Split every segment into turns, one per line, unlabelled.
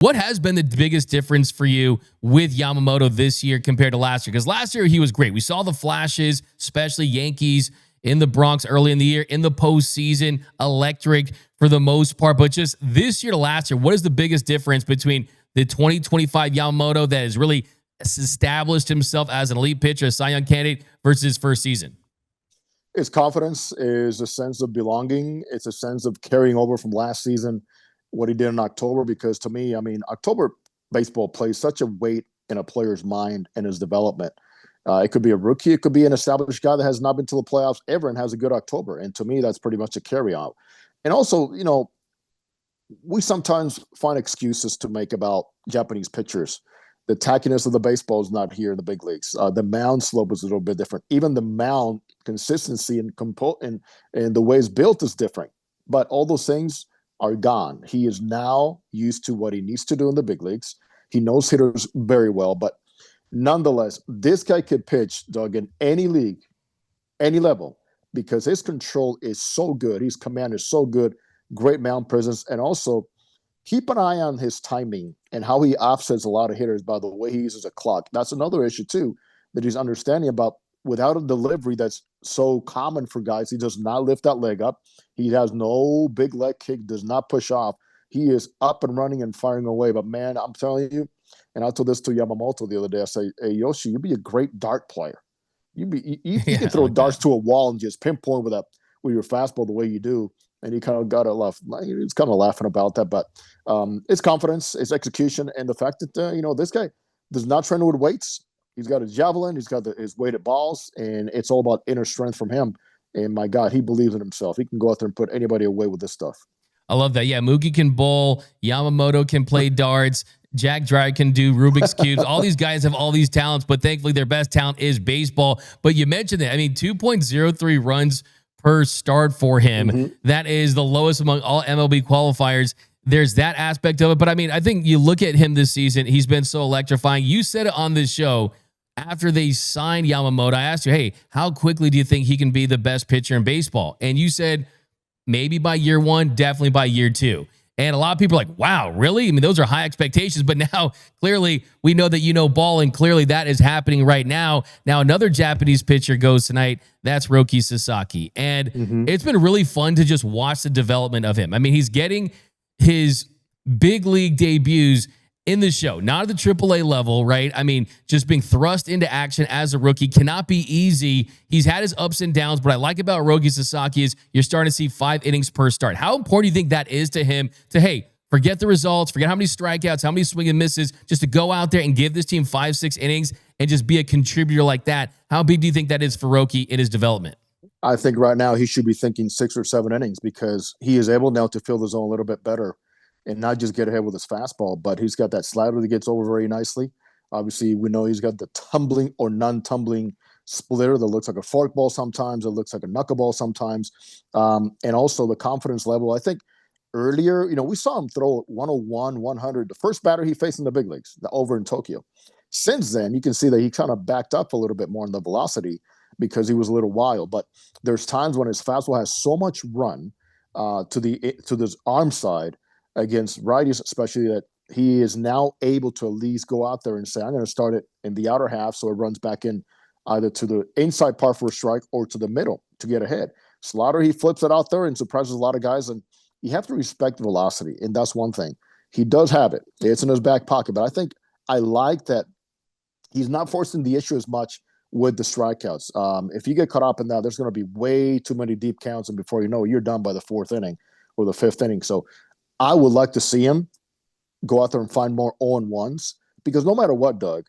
What has been the biggest difference for you with Yamamoto this year compared to last year? Because last year he was great. We saw the flashes, especially Yankees in the Bronx early in the year, in the postseason, electric for the most part. But just this year to last year, what is the biggest difference between the 2025 Yamamoto that has really established himself as an elite pitcher, a Cy Young candidate, versus his first season?
His confidence is a sense of belonging. It's a sense of carrying over from last season what he did in October. Because to me, I mean, October baseball plays such a weight in a player's mind and his development. It could be a rookie. It could be an established guy that has not been to the playoffs ever and has a good October. And to me, that's pretty much a carry-out. And also, we sometimes find excuses to make about Japanese pitchers. The tackiness of the baseball is not here in the big leagues. The mound slope is a little bit different. Even the mound consistency and the way it's built is different. But all those things are gone. He is now used to what he needs to do in the big leagues. He knows hitters very well. But nonetheless, this guy could pitch, Doug, in any league, any level, because his control is so good. His command is so good. Great mound presence. And also, keep an eye on his timing and how he offsets a lot of hitters by the way he uses a clock. That's another issue, too, that he's understanding about. Without a delivery that's so common for guys, he does not lift that leg up. He has no big leg kick, does not push off. He is up and running and firing away. But, man, I'm telling you, and I told this to Yamamoto the other day, I say, hey, Yoshi, you'd be a great dart player. You can throw darts to a wall and just pinpoint with your fastball the way you do. And he kind of got a laugh. He's kind of laughing about that. But it's confidence, it's execution, and the fact that, this guy does not train with weights. He's got a javelin. He's got his weighted balls, and it's all about inner strength from him. And, my God, he believes in himself. He can go out there and put anybody away with this stuff.
I love that. Yeah, Mookie can bowl. Yamamoto can play darts. Jack Dry can do Rubik's Cubes. All these guys have all these talents, but thankfully their best talent is baseball. But you mentioned that. I mean, 2.03 runs per start for him. Mm-hmm. That is the lowest among all MLB qualifiers. There's that aspect of it. But, I mean, I think you look at him this season, he's been so electrifying. You said it on this show after they signed Yamamoto. I asked you, hey, how quickly do you think he can be the best pitcher in baseball? And you said maybe by year one, definitely by year two. And a lot of people are like, wow, really? I mean, those are high expectations. But now, clearly, we know that you know ball, and clearly that is happening right now. Now, another Japanese pitcher goes tonight. That's Roki Sasaki. And It's been really fun to just watch the development of him. I mean, he's getting his big league debuts in the show, not at the AAA level, right? I mean, just being thrust into action as a rookie cannot be easy. He's had his ups and downs. What I like about Roki Sasaki is you're starting to see 5 innings per start. How important do you think that is to him to, hey, forget the results, forget how many strikeouts, how many swing and misses, just to go out there and give this team 5-6 innings and just be a contributor like that? How big do you think that is for Roki in his development?
I think right now he should be thinking 6 or 7 innings, because he is able now to fill the zone a little bit better and not just get ahead with his fastball, but he's got that slider that gets over very nicely. Obviously, we know he's got the tumbling or non-tumbling splitter that looks like a forkball sometimes. It looks like a knuckleball sometimes. And also the confidence level. I think earlier, we saw him throw 101, 100, the first batter he faced in the big leagues, over in Tokyo. Since then, you can see that he kind of backed up a little bit more in the velocity because he was a little wild. But there's times when his fastball has so much run to this arm side against righties, especially, that he is now able to at least go out there and say, I'm going to start it in the outer half so it runs back in either to the inside part for a strike or to the middle to get ahead. Slaughter, he flips it out there and surprises a lot of guys, and you have to respect the velocity, and that's one thing. He does have it. It's in his back pocket, but I think I like that he's not forcing the issue as much with the strikeouts. If you get caught up in that, there's going to be way too many deep counts, and before you know it, you're done by the 4th inning or the 5th inning. So I would like to see him go out there and find more 0-1s, because no matter what, Doug,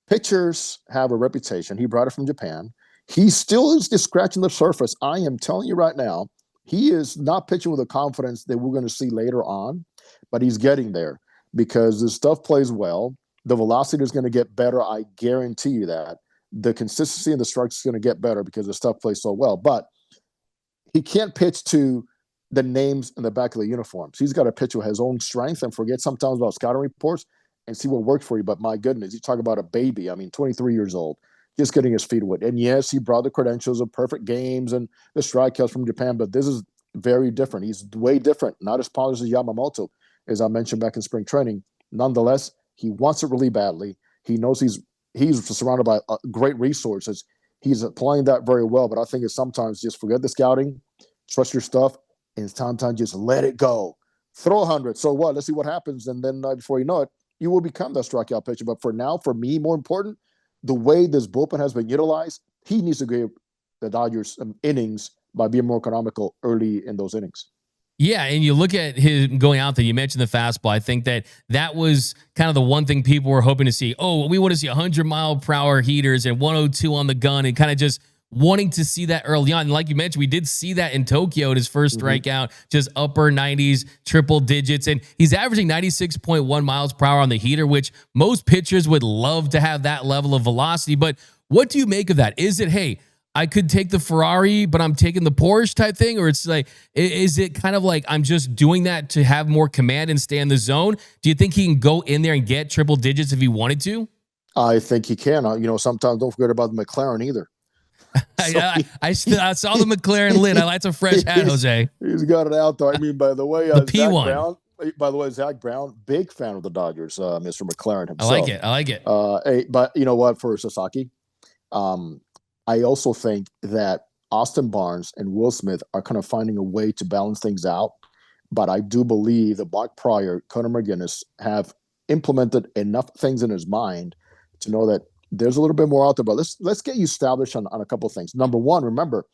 pitchers have a reputation. He brought it from Japan. He still is just scratching the surface. I am telling you right now, he is not pitching with the confidence that we're going to see later on, but he's getting there because the stuff plays well. The velocity is going to get better. I guarantee you that. The consistency in the strikes is going to get better because the stuff plays so well. But he can't pitch to the names in the back of the uniforms. He's got to pitch with his own strength and forget sometimes about scouting reports and see what works for you. But my goodness, you talk about a baby. I mean, 23 years old, just getting his feet wet. And yes, he brought the credentials of perfect games and the strikeouts from Japan, but this is very different. He's way different, not as polished as Yamamoto, as I mentioned back in spring training. Nonetheless, he wants it really badly. He knows he's surrounded by great resources. He's applying that very well, but I think it's sometimes just forget the scouting, trust your stuff, and sometimes just let it go. Throw 100. So what? Let's see what happens. And then before you know it, you will become that strikeout pitcher. But for now, for me, more important, the way this bullpen has been utilized, he needs to give the Dodgers some innings by being more economical early in those innings.
Yeah, and you look at him going out there, you mentioned the fastball. I think that was kind of the one thing people were hoping to see. Oh, we want to see 100-mile-per-hour heaters and 102 on the gun, and kind of just wanting to see that early on. And like you mentioned, we did see that in Tokyo at his first strikeout, just upper 90s, triple digits. And he's averaging 96.1 miles per hour on the heater, which most pitchers would love to have that level of velocity. But what do you make of that? Is it, hey, I could take the Ferrari, but I'm taking the Porsche type thing? Or it's like, is it kind of like I'm just doing that to have more command and stay in the zone? Do you think he can go in there and get triple digits if he wanted to?
I think he can. Sometimes don't forget about the McLaren either.
So I saw the McLaren lid. That's a fresh hat, Jose.
He's got it out there. I mean, by the way,
the P1.
Zach Brown, big fan of the Dodgers, Mr. McLaren himself.
I like it.
Hey, but you know what, for Sasaki, I also think that Austin Barnes and Will Smith are kind of finding a way to balance things out. But I do believe that Mark Pryor, Conor McGinnis have implemented enough things in his mind to know that there's a little bit more out there. But let's get you established on a couple of things. Number one, remember,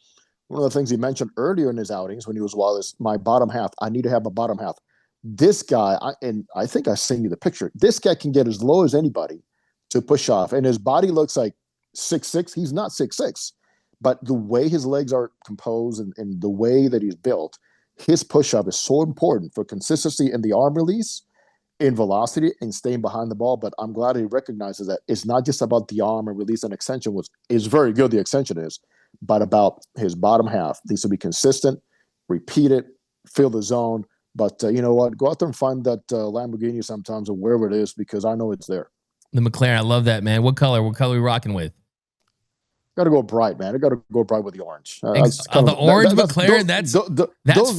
one of the things he mentioned earlier in his outings when he was Wallace, my bottom half, I need to have a bottom half. This guy, and I think I sent you the picture, this guy can get as low as anybody to push off. And his body looks like 6'6". He's not 6'6", but the way his legs are composed and the way that he's built, his push-up is so important for consistency in the arm release, in velocity, and staying behind the ball. But I'm glad he recognizes that it's not just about the arm and release and extension, which is very good, the extension is, but about his bottom half. Needs to be consistent, repeat it, feel the zone. But you know what? Go out there and find that Lamborghini sometimes or wherever it is, because I know it's there.
The McLaren, I love that, man. What color? What color are we rocking with?
Got to go bright, man. I got to go bright with the orange.
The orange McLaren, that's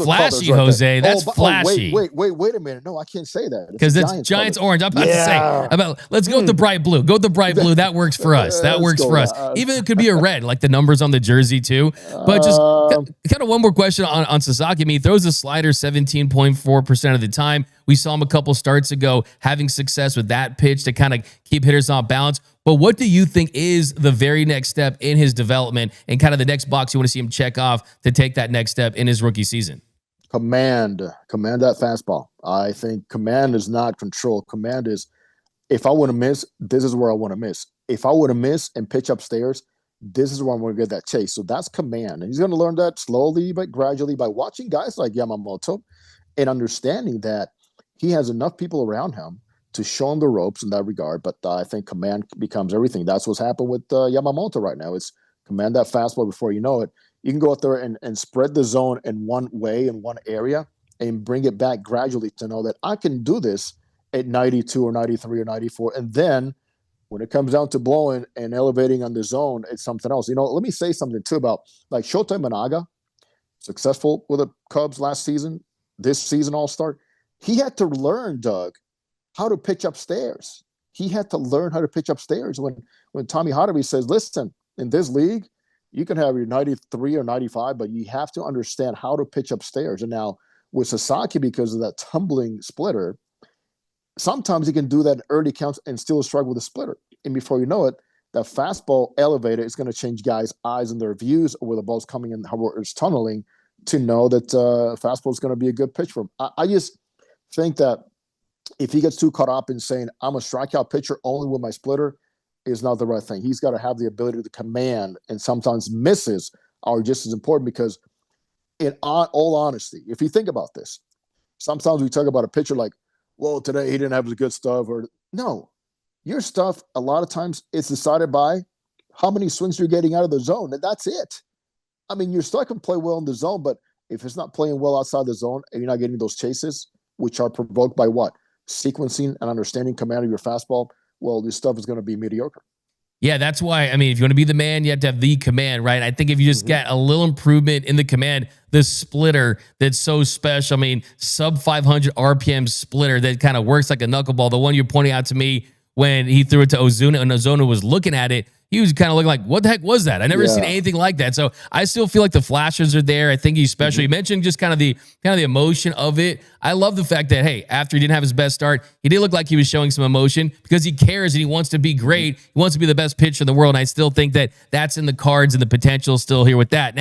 flashy, right, Jose. That's flashy.
Wait a minute. No, I can't say that.
Because it's Giants orange. I'm about to say, let's go with the bright blue. Go with the bright blue. That works for us. That works for us. Even it could be a red, like the numbers on the jersey too. But just kind of one more question on Sasaki. I mean, he throws a slider 17.4% of the time. We saw him a couple starts ago having success with that pitch to kind of keep hitters off balance. But what do you think is the very next step in his development and kind of the next box you want to see him check off to take that next step in his rookie season?
Command that fastball. I think command is not control. Command is, if I want to miss, this is where I want to miss. If I want to miss and pitch upstairs, this is where I'm going to get that chase. So that's command. And he's going to learn that slowly but gradually by watching guys like Yamamoto and understanding that he has enough people around him to show him the ropes in that regard. But I think command becomes everything. That's what's happened with Yamamoto right now. It's command that fastball before you know it. You can go out there and spread the zone in one way, in one area, and bring it back gradually to know that I can do this at 92 or 93 or 94. And then when it comes down to blowing and elevating on the zone, it's something else. Let me say something too about like Shota Managa, successful with the Cubs last season, this season all-star. He had to learn, Doug, how to pitch upstairs. He had to learn how to pitch upstairs. When Tommy Hotterby says, listen, in this league, you can have your 93 or 95, but you have to understand how to pitch upstairs. And now with Sasaki, because of that tumbling splitter, sometimes he can do that in early counts and still struggle with the splitter. And before you know it, that fastball elevator is going to change guys' eyes and their views of where the ball's coming in, how it's tunneling, to know that fastball is going to be a good pitch for him. I just think that if he gets too caught up in saying, I'm a strikeout pitcher only with my splitter, is not the right thing. He's got to have the ability to command, and sometimes misses are just as important because in all honesty, if you think about this, sometimes we talk about a pitcher like, well, today he didn't have his good stuff. Or no, your stuff, a lot of times it's decided by how many swings you're getting out of the zone, and that's it. I mean, your stuff can play well in the zone, but if it's not playing well outside the zone and you're not getting those chases, which are provoked by what? Sequencing and understanding command of your fastball, well, this stuff is going to be mediocre.
Yeah, that's why. I mean, if you want to be the man, you have to have the command, right? I think if you just get a little improvement in the command, the splitter that's so special. I mean, sub 500 RPM splitter that kind of works like a knuckleball. The one you're pointing out to me when he threw it to Ozuna and Ozuna was looking at it, he was kind of looking like, what the heck was that? I never seen anything like that. So I still feel like the flashes are there. I think he's special. You mentioned just kind of the emotion of it. I love the fact that, hey, after he didn't have his best start, he did look like he was showing some emotion because he cares and he wants to be great. He wants to be the best pitcher in the world. And I still think that that's in the cards and the potential still here with that. Now,